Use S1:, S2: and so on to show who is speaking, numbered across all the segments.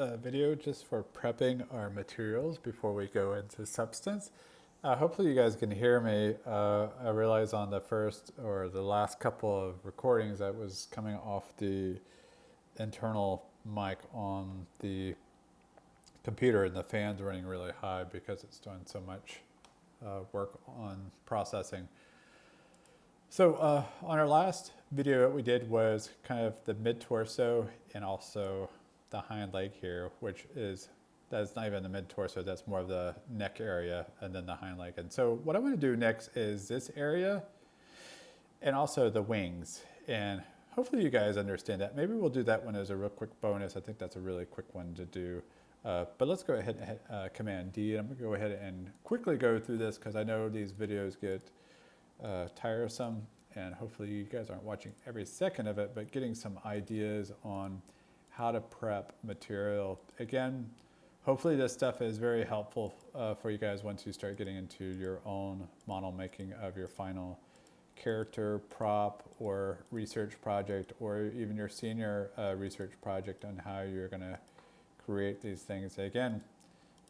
S1: video just for prepping our materials before we go into substance. Hopefully you guys can hear me. I realize on the first or the last couple of recordings I was coming off the internal mic on the computer and the fan's running really high because it's doing so much work on processing. So on our last video, what we did was kind of the mid-torso and also the hind leg here, that's not even the mid-torso, that's more of the neck area and then the hind leg. And so what I want to do next is this area and also the wings. And hopefully you guys understand that. Maybe we'll do that one as a real quick bonus. I think that's a really quick one to do. But let's go ahead and hit Command D. I'm going to go ahead and quickly go through this because I know these videos get tiresome, and hopefully you guys aren't watching every second of it, but getting some ideas on how to prep material. Again, hopefully this stuff is very helpful for you guys once you start getting into your own model making of your final character, prop, or research project, or even your senior research project on how you're going to create these things. Again,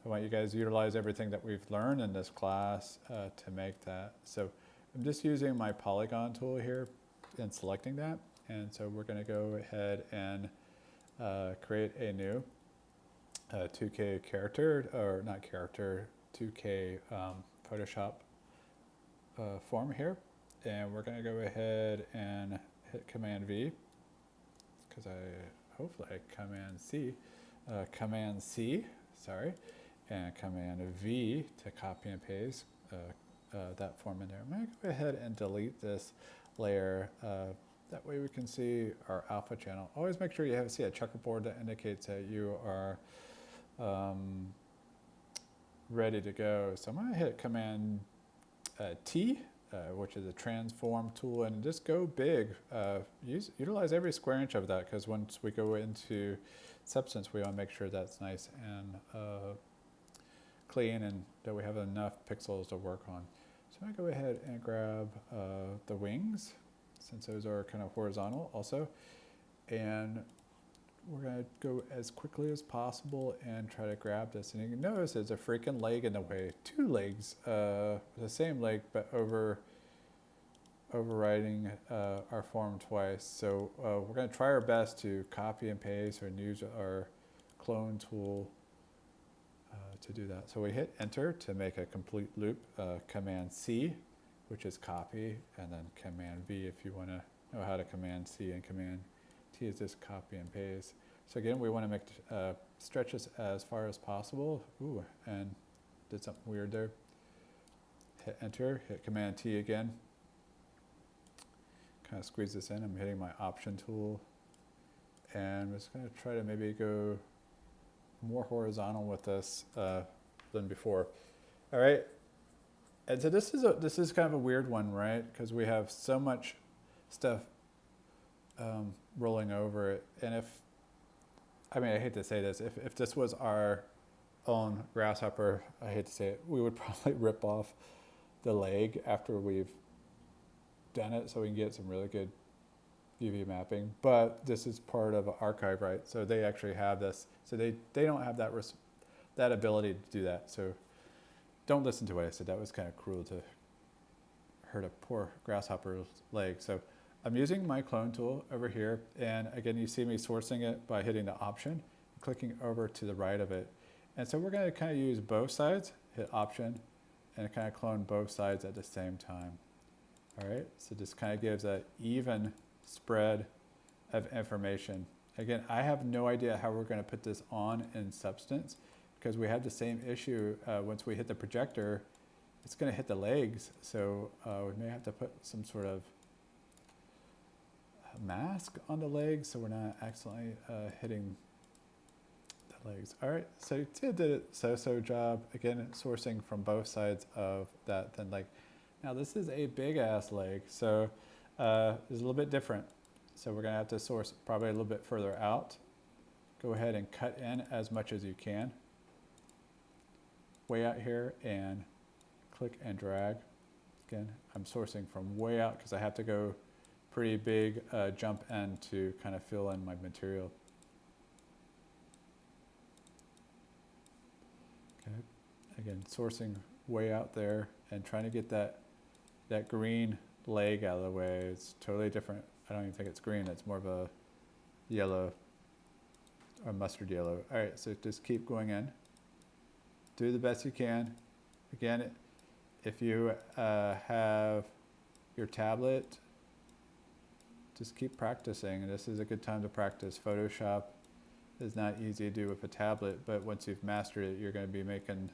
S1: I want you guys to utilize everything that we've learned in this class to make that. So I'm just using my polygon tool here and selecting that. And so we're going to go ahead and create a new 2K character, or not character, 2K Photoshop form here. And we're going to go ahead and hit Command V, because hopefully Command C, sorry, and Command V to copy and paste that form in there. I'm going to go ahead and delete this layer. That way we can see our alpha channel. Always make sure you see a checkerboard that indicates that you are ready to go. So I'm going to hit Command T, which is a transform tool, and just go big. Utilize every square inch of that, because once we go into substance, we want to make sure that's nice and clean and that we have enough pixels to work on. So I'm going to go ahead and grab the wings, since those are kind of horizontal also. And we're going to go as quickly as possible and try to grab this. And you can notice there's a freaking leg in the way. Two legs, the same leg, but overriding our form twice. So we're going to try our best to copy and paste and use our clone tool to do that. So we hit enter to make a complete loop, Command C, which is copy, and then Command V if you want to know how to Command C, and Command T is just copy and paste. So again, we want to make stretch this as far as possible. Ooh, and did something weird there. Hit enter, hit Command T again. Kind of squeeze this in. I'm hitting my option tool. And I'm just going to try to maybe go more horizontal with this than before. All right. And so this is kind of a weird one, right? Because we have so much stuff rolling over it. And I hate to say this, if this was our own Grasshopper, I hate to say it, we would probably rip off the leg after we've done it so we can get some really good UV mapping. But this is part of an archive, right? So they actually have this. So they don't have that ability to do that. So don't listen to what I said. That was kind of cruel to hurt a poor grasshopper's leg. So I'm using my clone tool over here. And again, you see me sourcing it by hitting the option, clicking over to the right of it. And so we're going to kind of use both sides, hit option, and kind of clone both sides at the same time. All right, so this kind of gives an even spread of information. Again, I have no idea how we're going to put this on in Substance, because we have the same issue. Once we hit the projector, it's going to hit the legs. So we may have to put some sort of mask on the legs so we're not accidentally hitting the legs. All right, so Tia did a so-so job. Again, sourcing from both sides of that thin leg. Now this is a big ass leg, so it's a little bit different. So we're going to have to source probably a little bit further out. Go ahead and cut in as much as you can. Way out here, and click and drag. Again, I'm sourcing from way out because I have to go pretty big jump in to kind of fill in my material. again, sourcing way out there and trying to get that green leg out of the way. It's totally different. I don't even think it's green. It's more of a yellow or mustard yellow. All right, so just keep going in. Do the best you can. Again, if you have your tablet, just keep practicing. This is a good time to practice. Photoshop is not easy to do with a tablet, but once you've mastered it, you're going to be making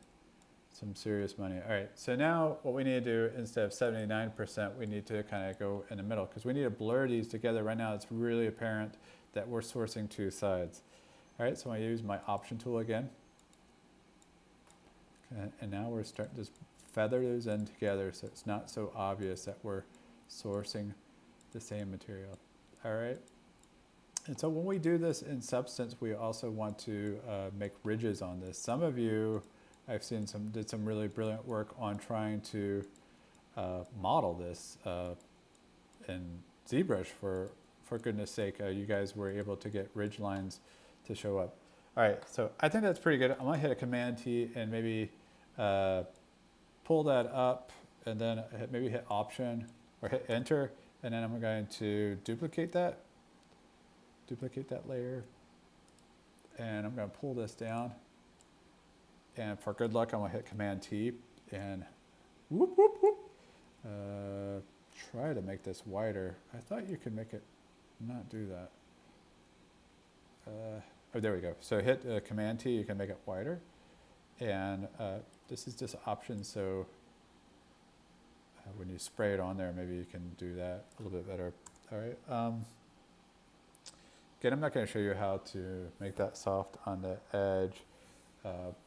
S1: some serious money. All right, so now what we need to do, instead of 79%, we need to kind of go in the middle, because we need to blur these together. Right now it's really apparent that we're sourcing two sides. All right, so I use my option tool again. Okay, and now we're starting to just feather those in together so it's not so obvious that we're sourcing the same material. All right. And so when we do this in Substance, we also want to make ridges on this. Some of you, I've seen did some really brilliant work on trying to model this in ZBrush. For goodness sake, you guys were able to get ridge lines to show up. All right, so I think that's pretty good. I'm gonna hit a Command T and maybe pull that up, and then maybe hit Option or hit Enter, and then I'm going to duplicate that layer, and I'm going to pull this down, and for good luck I'm going to hit Command T and whoop whoop whoop, try to make this wider. I thought you could make it not do that. Oh, there we go. So hit Command T, you can make it wider, and this is just options, so when you spray it on there, maybe you can do that a little bit better. All right. Again, I'm not going to show you how to make that soft on the edge,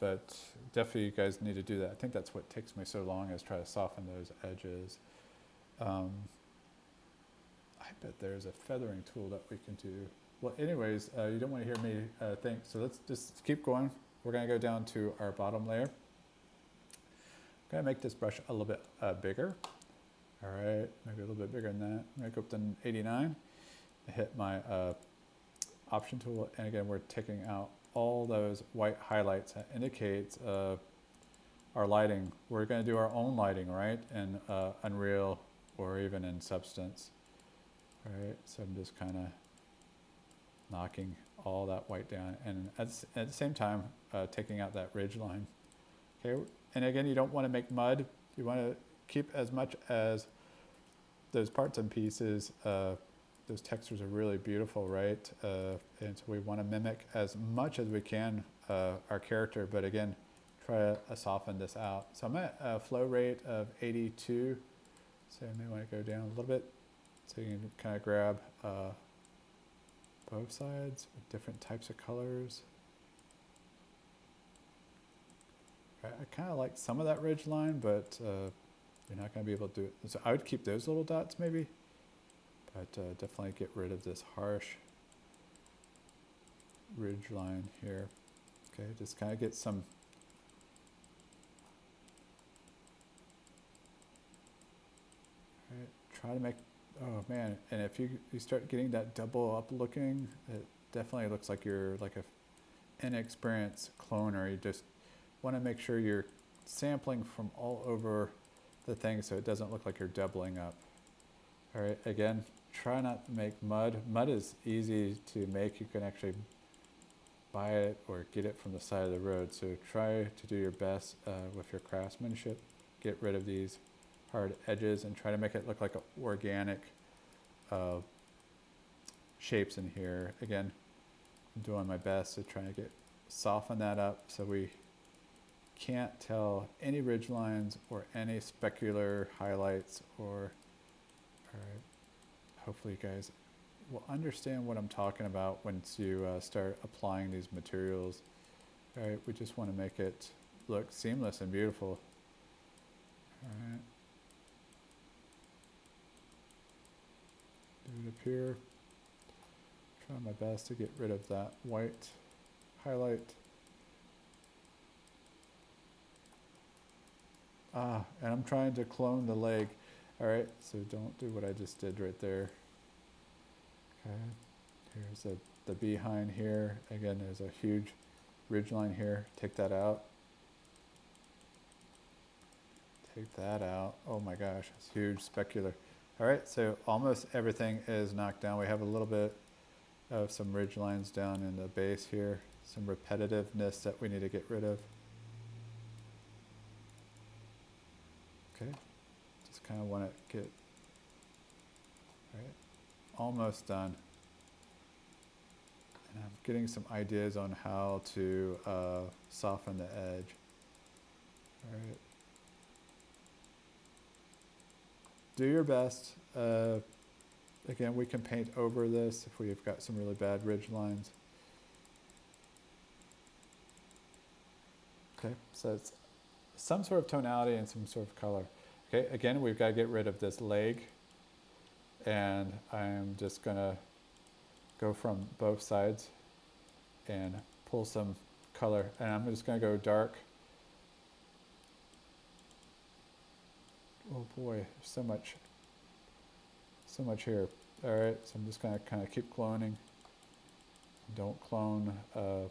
S1: but definitely you guys need to do that. I think that's what takes me so long, is try to soften those edges. I bet there's a feathering tool that we can do. Well, anyways, you don't want to hear me think, so let's just keep going. We're going to go down to our bottom layer. I'm going to make this brush a little bit bigger. All right, maybe a little bit bigger than that. I'm going to go up to 89. I hit my option tool, and again, we're taking out all those white highlights that indicates our lighting. We're going to do our own lighting, right, in Unreal or even in Substance. All right, so I'm just kind of knocking all that white down, and at the same time taking out that ridge line. Okay, and again, you don't want to make mud. You want to keep as much as those parts and pieces. Those textures are really beautiful, right? And so we want to mimic as much as we can our character, but again, try to soften this out. So I'm at a flow rate of 82, so I may want to go down a little bit, so you can kind of grab both sides with different types of colors. I kind of like some of that ridge line, but you're not going to be able to do it. So I would keep those little dots maybe, but definitely get rid of this harsh ridge line here. Okay, just kind of get some. All right, try to make, oh man, and if you start getting that double up looking, it definitely looks like you're like a inexperienced cloner. You just want to make sure you're sampling from all over the thing so it doesn't look like you're doubling up. All right, again, try not to make mud. Mud is easy to make. You can actually buy it or get it from the side of the road. So try to do your best with your craftsmanship. Get rid of these hard edges and try to make it look like organic shapes in here. Again, I'm doing my best to try to soften that up so we can't tell any ridge lines or any specular highlights. Or all right, hopefully you guys will understand what I'm talking about once you start applying these materials. All right, we just want to make it look seamless and beautiful. All right, do it up here. Try my best to get rid of that white highlight. And I'm trying to clone the leg. All right, so don't do what I just did right there. Okay, here's the behind here. Again, there's a huge ridge line here. Take that out. Take that out. Oh my gosh, it's huge specular. All right, so almost everything is knocked down. We have a little bit of some ridge lines down in the base here, some repetitiveness that we need to get rid of. Okay, just kind of want to get, all right, almost done. And I'm getting some ideas on how to soften the edge. All right. Do your best. Again, we can paint over this if we've got some really bad ridge lines. Okay, so it's some sort of tonality and some sort of color. Okay, again, we've got to get rid of this leg, and I'm just gonna go from both sides and pull some color, and I'm just gonna go dark. Oh boy, there's so much here. All right, so I'm just gonna kind of keep cloning. Don't clone the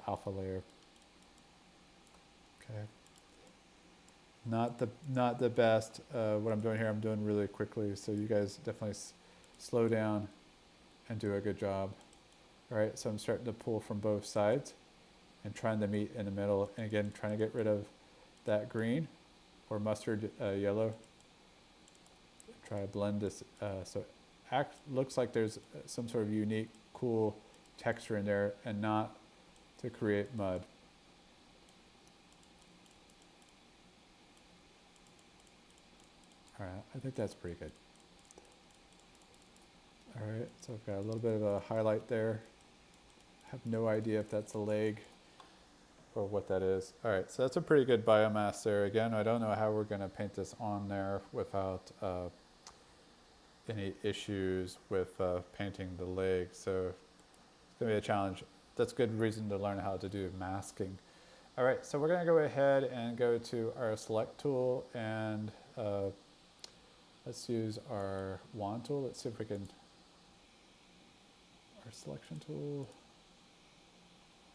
S1: alpha layer. Okay. Not the best. What I'm doing here, I'm doing really quickly, so you guys definitely slow down and do a good job. All right, so I'm starting to pull from both sides and trying to meet in the middle, and again, trying to get rid of that green or mustard yellow. Try to blend this, so it looks like there's some sort of unique, cool texture in there, and not to create mud. All right, I think that's pretty good. All right, so I've got a little bit of a highlight there. I have no idea if that's a leg or what that is. All right, so that's a pretty good biomass there. Again, I don't know how we're gonna paint this on there without any issues with painting the leg. So it's gonna be a challenge. That's a good reason to learn how to do masking. All right, so we're gonna go ahead and go to our select tool, and let's use our wand tool. Let's see if we can, our selection tool.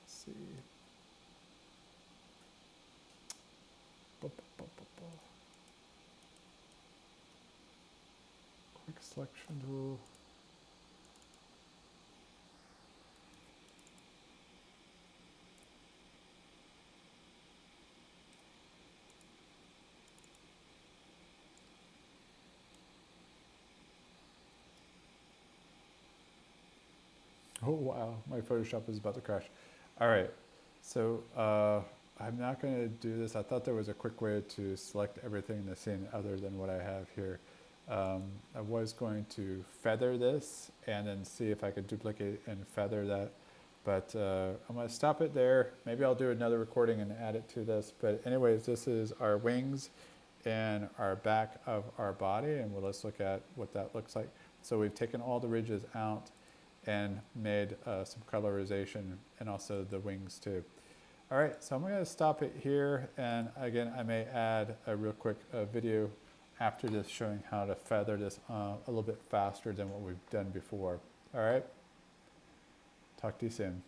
S1: Let's see. Quick selection tool. Oh wow, my Photoshop is about to crash. All right, so I'm not going to do this. I thought there was a quick way to select everything in the scene other than what I have here. I was going to feather this and then see if I could duplicate and feather that, but I'm going to stop it there. Maybe I'll do another recording and add it to this. But anyways, this is our wings and our back of our body, and let's look at what that looks like. So we've taken all the ridges out and made some colorization, and also the wings too. All right, so I'm going to stop it here, and again, I may add a real quick video after this showing how to feather this a little bit faster than what we've done before. All right, talk to you soon.